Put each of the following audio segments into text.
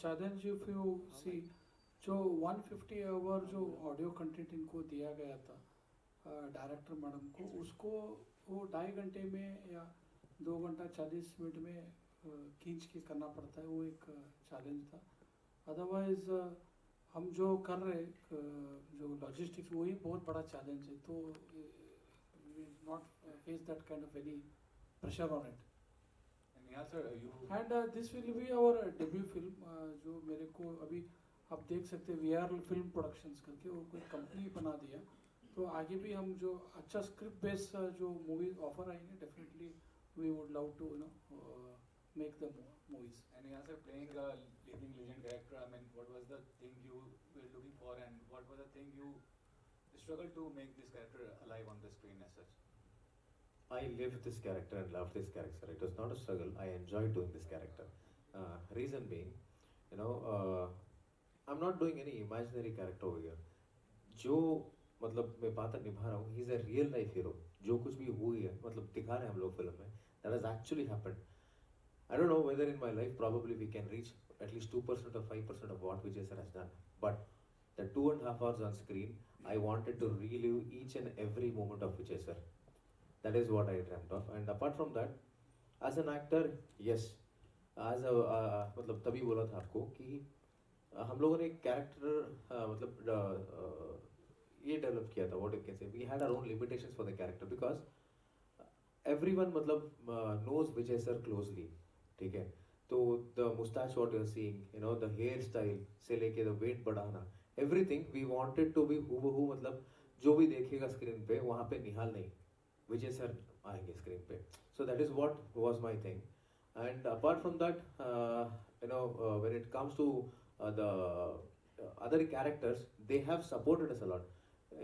challenge if you see, जो 150 our जो audio content इनको दिया गया था डायरेक्टर मैडम को, उसको वो 2.5 घंटे में या 2 घंटा 40 मिनट में खींच के करना पड़ता है, वो एक चैलेंज था. अदरवाइज हम जो कर रहे जो लॉजिस्टिक्स वही बहुत बड़ा चैलेंज है, तो we not face that kind of any pressure on it. And this will be our debut film, जो मेरे को अभी आप देख सकते हैं वीआर फिल्म प्रोडक्शंस करके वो कोई कंपनी बना दिया. तो आगे भी हम जो अच्छा स्क्रिप्ट बेस्ड जो मूवीज ऑफर आएंगे, definitely we would love to make the movies. And you are playing a living legend character. I mean, what was the thing you were looking for, and what was the thing you struggled to make this character alive on the screen as such? I lived this character and loved this character. It was not a struggle. I enjoyed doing this character. Reason being, I'm not doing any imaginary character over here. जो मतलब मैं बात निभा रहा हूँ, he is a real life hero. जो कुछ भी हुई है, मतलब दिखा रहे हैं हम लोग फिल्म में, that has actually happened. I don't know whether in my life probably we can reach at least 2% or 5% of what Vijay sir has done. But the 2.5 hours on screen, I wanted to relive each and every moment of Vijay sir. That is what I dreamt of. And apart from that, as an actor, yes, as a मतलब तभी बोला था आपको कि हम लोगों ने एक कैरेक्टर मतलब ये डेवलप किया था. What you can say, we had our own limitations for the character because everyone मतलब नोज विजय सर क्लोजली. ठीक है, तो the moustache what you are seeing, you know, the hair style से लेके द वेट बढ़ाना, everything we wanted to be हूबहू. मतलब जो भी देखेगा स्क्रीन पे, वहाँ पे निहाल नहीं, विजय सर आएंगे स्क्रीन पे. So that is what was my thing. And apart from that, when it comes to the other characters, they have supported us a lot.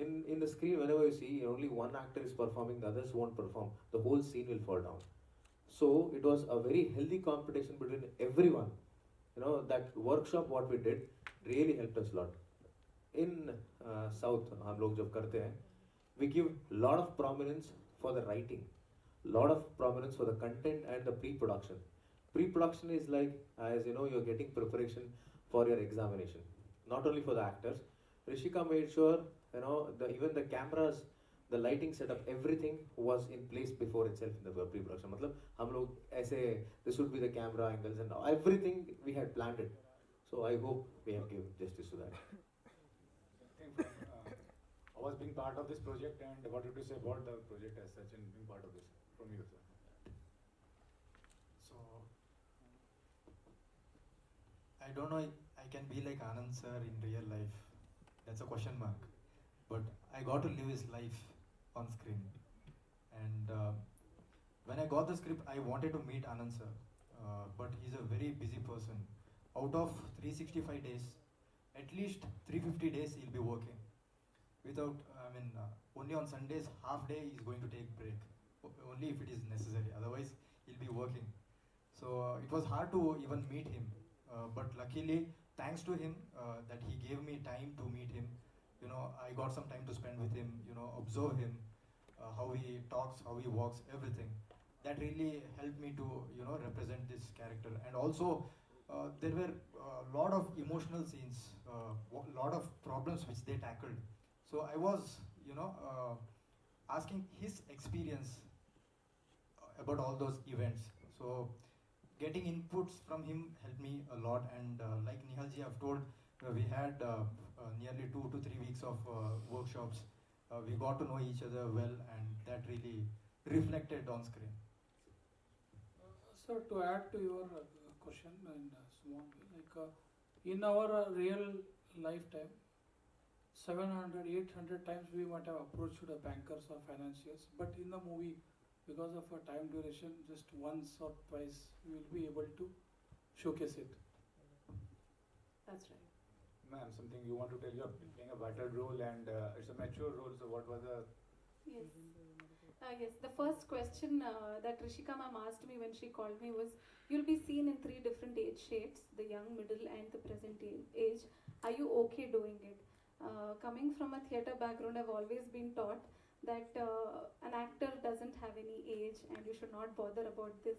In the screen, whenever you see only one actor is performing, the others won't perform, the whole scene will fall down. So it was a very healthy competition between everyone. That workshop what we did really helped us a lot. In South, हम लोग जब करते हैं, we give lot of prominence for the writing, lot of prominence for the content and the pre-production. Pre-production is like, as you know, you're getting preparation for your examination. Not only for the actors, Rishika made sure, even the cameras, the lighting setup, everything was in place before itself in the pre-production. मतलब हम लोग ऐसे, this would be the camera angles and everything we had planned it. So I hope we have given justice to that. I think I was being part of this project, and what did you say about the project as such and being part of this from you, sir? So I don't know I can be like Anand sir in real life. That's a question mark. But I got to live his life on screen. And when I got the script, I wanted to meet Anand sir. But he's a very busy person. Out of 365 days, at least 350 days he'll be working. Without, only on Sundays, half day he's going to take break. Only if it is necessary. Otherwise, he'll be working. So it was hard to even meet him. But luckily, thanks to him, that he gave me time to meet him. I got some time to spend with him, observe him, how he talks, how he walks, everything. That really helped me to, represent this character. And also, there were a lot of emotional scenes, a lot of problems which they tackled. So I was, asking his experience about all those events. So getting inputs from him helped me a lot. And like Nihal ji have told, we had nearly 2 to 3 weeks of workshops. We got to know each other well, and that really reflected on screen. Sir, to add to your question in small way, like in our real lifetime, 700, 800 times we might have approached the bankers or financiers, but in the movie, because of a time duration, just once or twice we will be able to showcase it. That's right. Ma'am, something you want to tell? You're playing a vital role, and it's a mature role. So what was the... Yes. Yes, the first question that Rishika ma'am asked me when she called me was, you'll be seen in 3 different age shades, the young, middle and the present age. Are you okay doing it? Coming from a theatre background, I've always been taught that an actor doesn't have any age and you should not bother about this.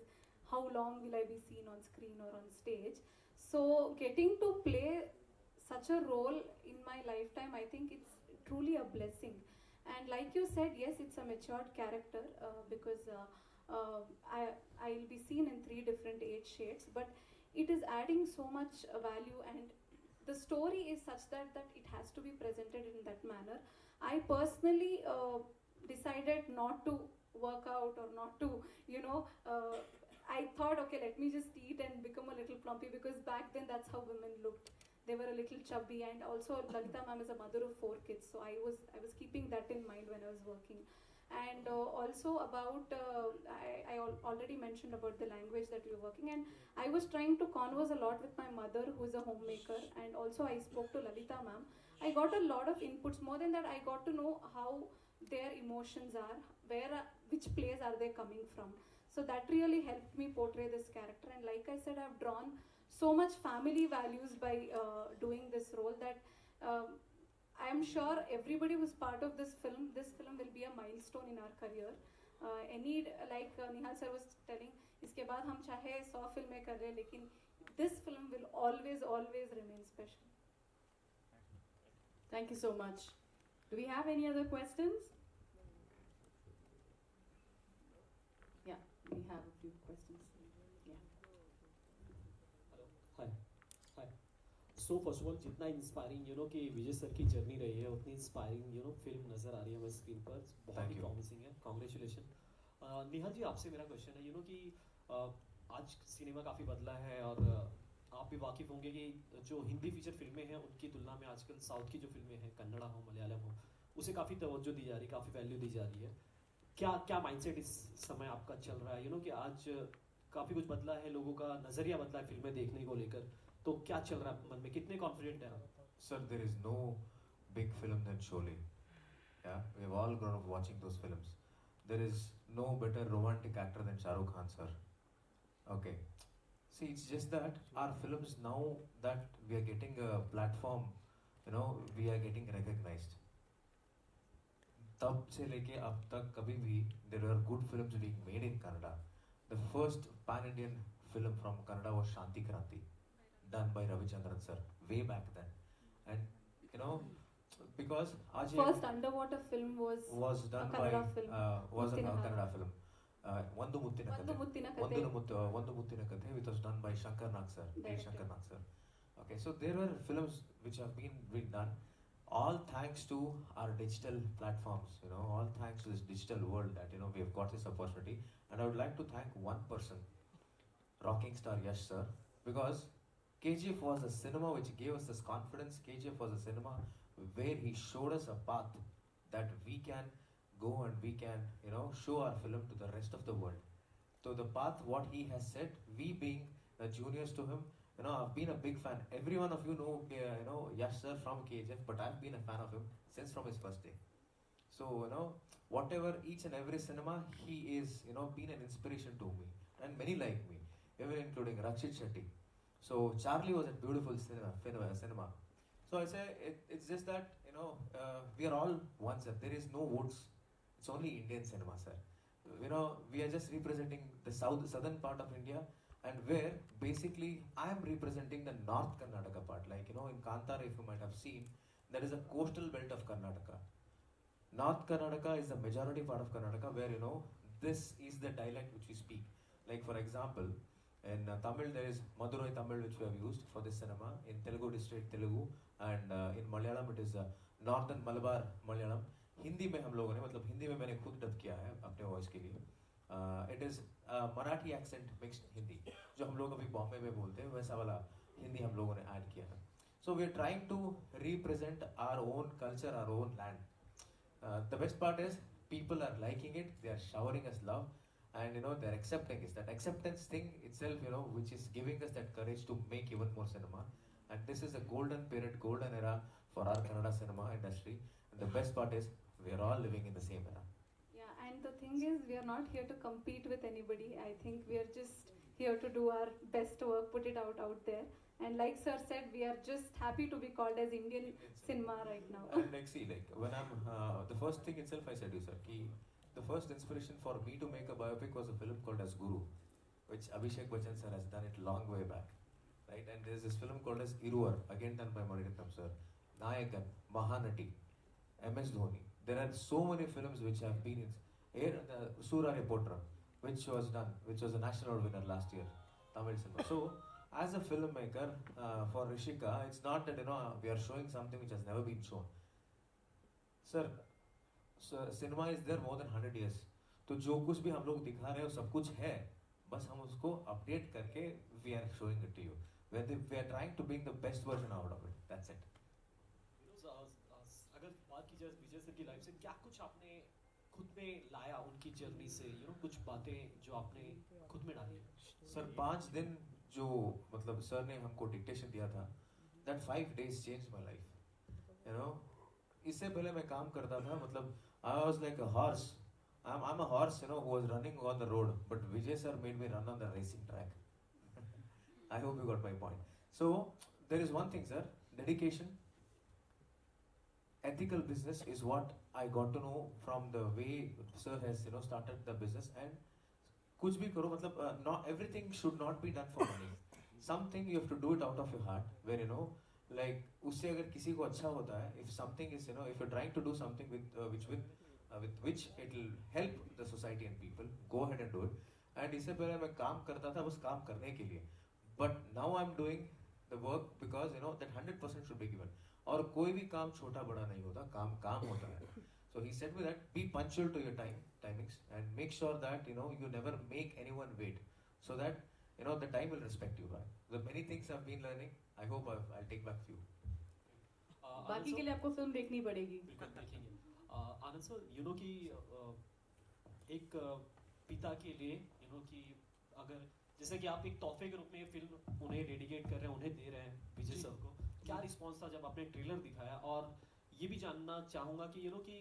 How long will I be seen on screen or on stage? So getting to play such a role in my lifetime, I think it's truly a blessing. And like you said, yes, it's a matured character because I'll be seen in three different age shades, but it is adding so much value, and the story is such that it has to be presented in that manner. I personally decided not to work out or not to, you know, I thought, okay, let me just eat and become a little plumpy, because back then that's how women looked. They were a little chubby, and also Lalita ma'am is a mother of 4 kids, so I was keeping that in mind when I was working. And also about already mentioned about the language that we were working, and I was trying to converse a lot with my mother, who is a homemaker, and also I spoke to Lalita ma'am. I got a lot of inputs. More than that, I got to know how their emotions are, which place are they coming from. So that really helped me portray this character. And like I said, I've drawn so much family values by doing this role that I am sure everybody who's part of this film will be a milestone in our career. Like Nihal sir was telling, इसके बाद हम चाहे 100 फिल्में कर रहे, लेकिन this film will always remain special. Thank you so much. Do we have any other questions? Yeah, we have a few questions. Yeah. Hi hi so first of all जितना inspiring कि विजय सर की journey रही है, उतनी inspiring film नज़र आ रही है हमें स्क्रीन पर, बहुत ही प्रॉमिसिंग है. कॉन्ग्रेचुलेशन. निहाल जी, आपसे मेरा क्वेश्चन है कि आज सिनेमा काफ़ी बदला है, और आप भी वाकिफ़ होंगे कि जो हिंदी फीचर फिल्में हैं उनकी तुलना में आजकल साउथ की जो फिल्में हैं, कन्नड़ा हो, मलयालम हो, उसे काफ़ी तवज्जो दी जा रही है, काफ़ी वैल्यू दी जा रही है. क्या माइंडसेट इस समय आपका चल रहा है कि आज काफ़ी कुछ बदला है, लोगों का नज़रिया बदला है फिल्में देखने को लेकर, तो क्या चल रहा है मन में, कितने कॉन्फिडेंट हैं आप? Sir, there is no big film than Sholay. Yeah, we have all grown up watching those films. There is no better romantic actor than Shah Rukh Khan, sir. Okay. See, it's just that our films, now that we are getting a platform, we are getting recognized. तब से लेके अब तक कभी भी there are good films being made in Kannada. The first pan-Indian film from Kannada was Shanti Kranti, done by Ravichandran sir, way back then. And because First underwater film was done a Kannada by film. was a Muttina Kannada film. Vandu Muttina Vandu Kathe. Muttina Kathe. Vandu Muttina Kathe, which was done by Shankar Nag sir, A. Director. Shankar Nag sir. Okay, so there were films which have been done, all thanks to our digital platforms. All thanks to this digital world that we have got this opportunity. And I would like to thank one person, rocking star Yash sir, because KGF was a cinema which gave us this confidence. KGF was a cinema where he showed us a path that we can go and we can, show our film to the rest of the world. So the path, what he has said, we being the juniors to him, I've been a big fan. Every one of you know Yash sir from KGF, but I've been a fan of him since from his first day. So, whatever, each and every cinema, he is, been an inspiration to me, and many like me, even including Rakshit Shetty. So Charlie was a beautiful cinema. So I say it's just that we are all one, sir. There is no votes. It's only Indian cinema, sir. We are just representing the southern part of India, and where basically I am representing the North Karnataka part. Like in Kantara, if you might have seen, there is a coastal belt of Karnataka. North Karnataka is the majority part of Karnataka, where this is the dialect which we speak. Like for example, in Tamil there is Madurai Tamil, which we have used for this cinema. In Telugu district Telugu, and in Malayalam it is Northern Malabar Malayalam. Hindi में हम लोगों ने हिंदी में मैंने खुद dub किया है अपने वॉइस के लिए. It is Marathi accent mixed Hindi, जो हम लोग अभी बॉम्बे में बोलते हैं वैसा वाला हिंदी हम लोगों ने ऐड किया है. So we are trying to represent our own culture, our own land. The best part is people are liking it, they are showering us love, and they are accepting it. That acceptance thing itself, which is giving us that courage to make even more cinema. And this is a golden period, golden era for our Kannada cinema industry. And the best part is we are all living in the same era. Yeah, and the thing is, we are not here to compete with anybody. I think we are just here to do our best work, put it out there. And like sir said, we are just happy to be called as Indian cinema right now. And when I'm the first thing itself I said to you, sir, the first inspiration for me to make a biopic was a film called as Guru, which Abhishek Bachchan sir has done it long way back. right? And there's this film called as Iruvar, again done by Maniratnam sir. Nayakan, Mahanati, MS Dhoni. There are so many films which have been in Surya Potra, which was done, which was a national winner last year, Tamil cinema. So, as a filmmaker, for Rishika, it's not that we are showing something which has never been shown. Sir, cinema is there more than 100 years. तो जो कुछ भी हम लोग दिखा रहे हो सब कुछ है, बस हम उसको अपडेट करके we are showing it to you. We are trying to bring the best version out of it. That's it. अगर बात की जाए विजय सर की लाइफ से, क्या कुछ आपने खुद में लाया उनकी जर्नी से, कुछ बातें जो आपने खुद में डाली? सर 5 दिन जो मतलब सर ने हमको डिक्टेशन दिया था, that 5 days changed my life. इससे पहले मैं काम करता था, मतलब I was like a horse. I'm a horse, who was running on the road, but Vijay sir made me run on the racing track. I hope you got my point. So there is one thing, sir, dedication, ethical business is what I got to know from the way sir has started the business. And कुछ भी करो, मतलब not everything should not be done for money. Something you have to do it out of your heart, where like उससे अगर किसी को अच्छा होता है, if something is if you're trying to do something with which it will help the society and people, go ahead and do it. And इससे पहले मैं काम करता था बस काम करने के लिए, but now I'm doing the work because that 100% should be given. और कोई भी काम छोटा बड़ा नहीं होता, काम होता है. So he said me that be punctual to your timings and make sure that you never make anyone wait, so that the time will respect you. Right? The many things I've been learning, I hope I'll take back few. बाकी के लिए आपको film देखनी पड़ेगी. बिल्कुल देखेंगे. आनंद sir, कि एक पिता के लिए कि अगर जैसे कि आप एक तोहफे के रूप में ये फिल्म उन्हें डेडिकेट कर रहे हैं, उन्हें दे रहे हैं विजय सर को, क्या रिस्पांस था जब आपने ट्रेलर दिखाया? और ये भी जानना चाहूँगा कि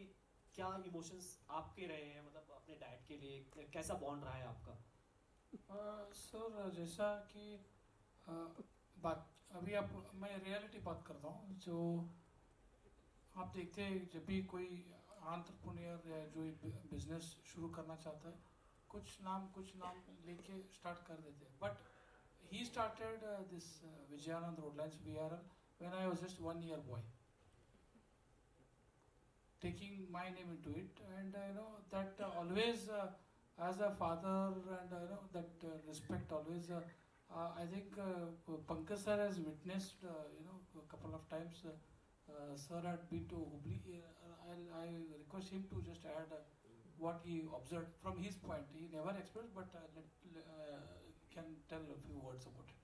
क्या इमोशंस आपके रहे हैं, मतलब अपने डैड के लिए कैसा बॉन्ड रहा है आपका? सर जैसा कि बात अभी मैं रियलिटी बात करता हूँ, जो आप देखते हैं जब भी कोई एंटरप्रेन्योर या जो बिजनेस शुरू करना चाहता है, कुछ नाम लेके स्टार्ट कर देते हैं. But he started this Vijayanand road lines VRL when I was just 1 year boy, taking my name into it. And that always as a father, and that respect always I think Pankaj sir has witnessed a couple of times. Sir had been to Hubli. I request him to just add what he observed from his point. He never expressed, but can tell a few words about it.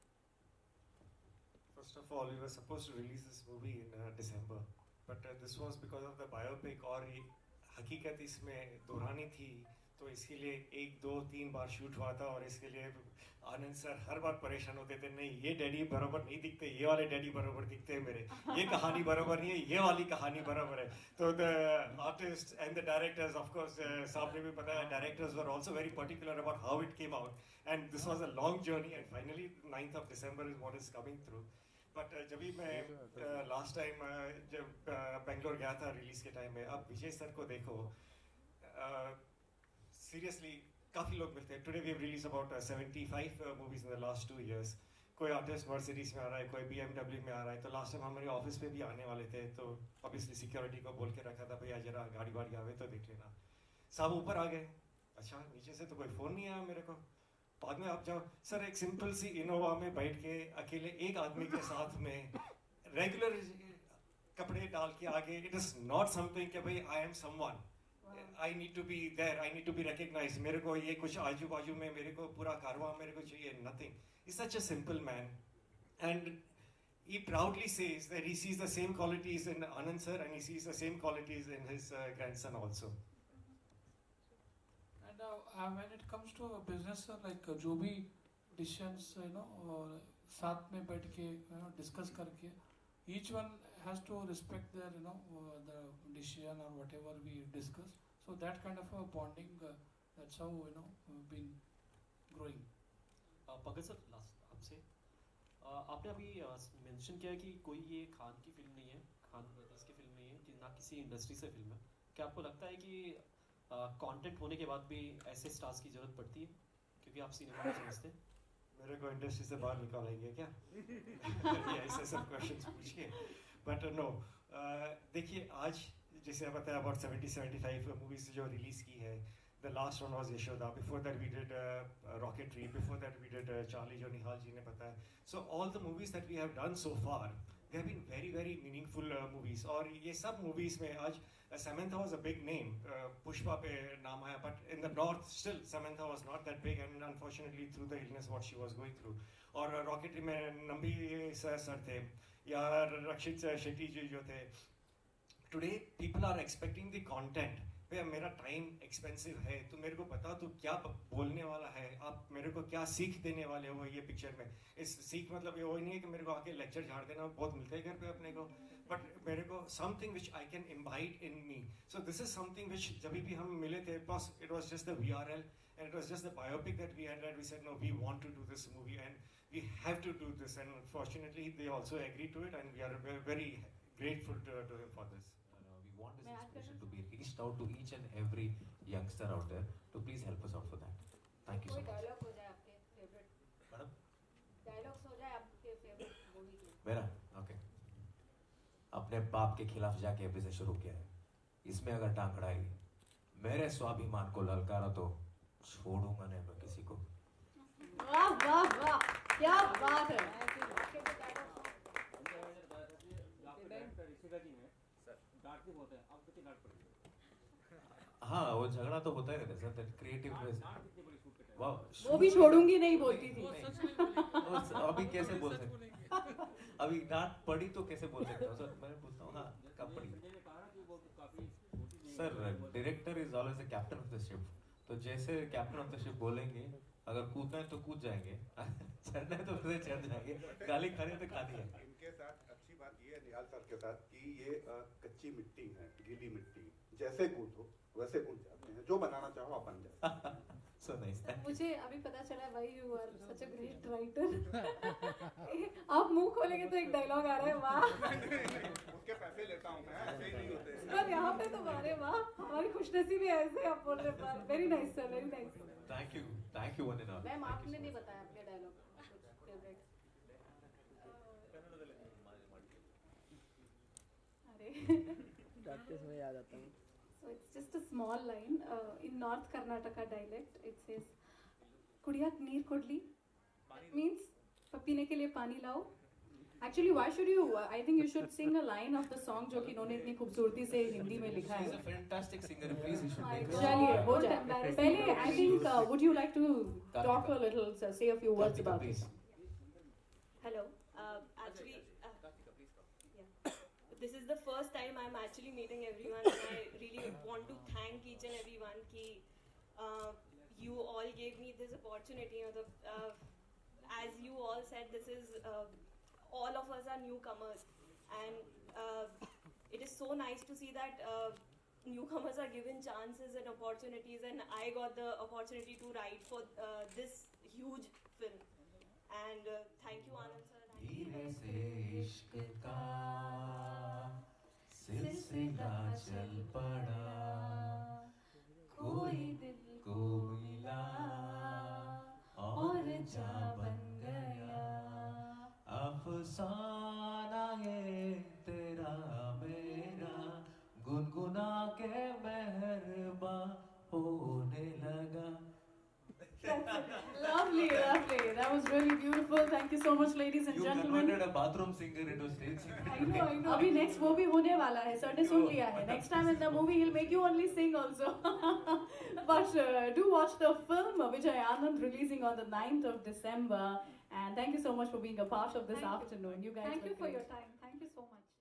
First of all, we were supposed to release this movie in December, but this was because of the biopic, और हकीकत इसमें दोहरानी थी, तो इसके लिए 1, 2, 3 बार shoot हुआ था. और इसके लिए आनंद सर हर बार परेशान होते थे, नहीं ये डैडी बराबर नहीं दिखते, ये वाले डैडी बराबर दिखते हैं मेरे, ये कहानी बराबर नहीं है, ये वाली कहानी बराबर है. तो the artist and the directors, of course साहब ने भी बताया, directors were also very particular about how it came out, and this was a long journey, and finally 9th of December is what is coming through. But जब भी मैं last time जब बेंगलोर गया था रिलीज के टाइम में, अब विजय sir को देखो, सीरियसली काफ़ी लोग मिलते हैं. Today we have release about 75 movies in the last 2 years. कोई आर्टिस्ट मर्सिडीज में आ रहा है, कोई BMW में आ रहा है. तो लास्ट टाइम हमारे ऑफिस पे भी आने वाले थे, तो ऑब्वियसली सिक्योरिटी को बोल के रखा था, भैया जरा गाड़ी वाड़ी आवे तो देख लेना. साहब ऊपर आ गए, अच्छा नीचे से तो कोई फ़ोन नहीं आया मेरे को. बाद में आप जाओ सर, एक सिंपल सी इनोवा में बैठ के अकेले एक आदमी के साथ में रेगुलर कपड़े डाल के आगे, इट इज़ नॉट समथिंग कि भाई I am someone, I need to be there, I need to be recognise. मेरे को ये कुछ आजू बाजू में मेरे को पूरा कारवां मेरे को चाहिए, nothing. He's such a simple man, and he proudly says that he sees the same qualities in Anand sir, and he sees the same qualities in his grandson also. And when it comes to business, like जो भी decisions साथ में बैठ के discuss करके, each one has to respect their the decision or whatever we discuss. So that kind of a bonding, that's how been growing. Pankaj sir, last आपसे, आपने अभी मेंशन किया कि कोई ये खान की फिल्म नहीं है, खान ब्रदर्स की फिल्म नहीं है, कि ना किसी इंडस्ट्री से फिल्म है. क्या आपको लगता है कि कंटेंट होने के बाद भी ऐसे स्टार्स की जरूरत पड़ती है, क्योंकि आप सिनेमा में समझते हैं? मेरे को इंडस्ट्री से बाहर निकालेंगे क्या? ये ऐसे सब क्वेश्चंस पूछिए, बट नो, देखिए आज जैसे आप बताया अबाउट 70-75 मूवीज जो रिलीज की है. The last one was Yashoda. Before that we did Rocketry. Before that we did Charlie, जो निहाल जी ने बताया. So all the movies that we have done so far, they have been very very meaningful movies. और ये सब movies में आज Samantha was a big name. Pushpa पे नाम आया, but in the north still Samantha was not that big, and unfortunately through the illness what she was going through. और Rocketry में नंबी सर थे या रक्षित शेट्टी जी जो थे. Today people are expecting the content. भैया मेरा टाइम एक्सपेंसिव है, तो मेरे को बताओ तू क्या बोलने वाला है, आप मेरे को क्या सीख देने वाले हो ये पिक्चर में. इस सीख मतलब ये वही नहीं है कि मेरे को आके लेक्चर झाड़ देना, बहुत मिलता है घर पे अपने को, बट मेरे को something which I can imbibe in me. So this is something which जब भी हम मिले थे, plus it was just the VRL and it was just the biopic that we had, that we said no, we want to do this movie and we have to do this, and fortunately they also agreed to it, and we are very grateful to him for this. We want this inspiration to be reached out to each and every youngster out there, to please help us out for that. Thank you so much. Dialogue हो जाए आपके favourite, madam dialogues हो जाए आपके favourite movie के. मेरा okay. अपने बाप के खिलाफ जाके अभी से शुरू किया है, इसमें अगर टांग अड़ाई, मेरे स्वाभिमान को ललकारा तो छोड़ूंगा नहीं मैं किसी को. वाह वाह वाह, क्या बात है. हाँ वो झगड़ा तो होता ही रहता है सर, क्रिएटिव वाह. वो भी छोड़ूंगी नहीं बोलती थी. अभी कैसे बोल सकते, अभी डांट पड़ी तो कैसे बोल सकते हो सर. मैं पूछता हूँ हाँ कब पड़ी sir. Director is always the captain of the ship, तो जैसे कैप्टन ऑफ द शिप बोलेंगे, अगर कूदना है तो कूद जाएंगे, चढ़ना है तो फिर चढ़ जाएंगे, गाली खानी है तो खानी है. इनके साथ अच्छी बात ये है निहाल सर के साथ कि ये कच्ची मिट्टी है, गीली मिट्टी, जैसे कूदो वैसे कूद जाते हैं, जो बनाना चाहो आप बन जाओ. So nice. मुझे अभी पता चला why you are such a great writer. आप मुंह खोलेंगे तो एक डायलॉग आ रहा है, वाह. उसके पैसे लेता हूँ मैं, ऐसे ही नहीं होते. पर यहाँ पे तो अरे वाह, हमारी खुशनसीबी है ऐसे आप बोल रहे हैं. Very nice sir, very nice. Thank you one and all. Ma'am आपने नहीं बताया अपने डायलॉग फेवरेट. अरे प्रैक्टिस में याद आता हूँ. So it's just a small line in North Karnataka dialect. It says, "कुड़िया नीर कोडली," means पीने के लिए पानी लाओ. Actually, why should you? I think you should sing a line of the song जो कि इन्होंने इतनी खूबसूरती से हिंदी में लिखा है. He's a fantastic singer. Please, you should make. चलिए हो जाए. पहले I think would you like to talk a little, say a few words about this? Hello. Actually, this is the first time I'm actually meeting everyone, and I really want to thank each and everyone ki you all gave me this opportunity. As you all said, this is all of us are newcomers, and it is so nice to see that newcomers are given chances and opportunities, and I got the opportunity to write for this huge film. And thank you, Anand sir. धीरे से इश्क का सिलसिला चल पड़ा, कोई दिल को मिला और जा बन गया, अफसाना ये तेरा मेरा, गुनगुना के मेहरबा होने लगा. Lovely, lovely. That was really beautiful. Thank you so much, ladies and You gentlemen. converted a bathroom singer into a stage singer. I know. अभी next वो भी होने वाला है. Sir ने सुन लिया है. Next time in the movie he'll make you only sing also. But do watch the film Vijayanand releasing on the 9th of December. And thank you so much for being a part of this afternoon. You guys. Thank you for your time. Thank you so much.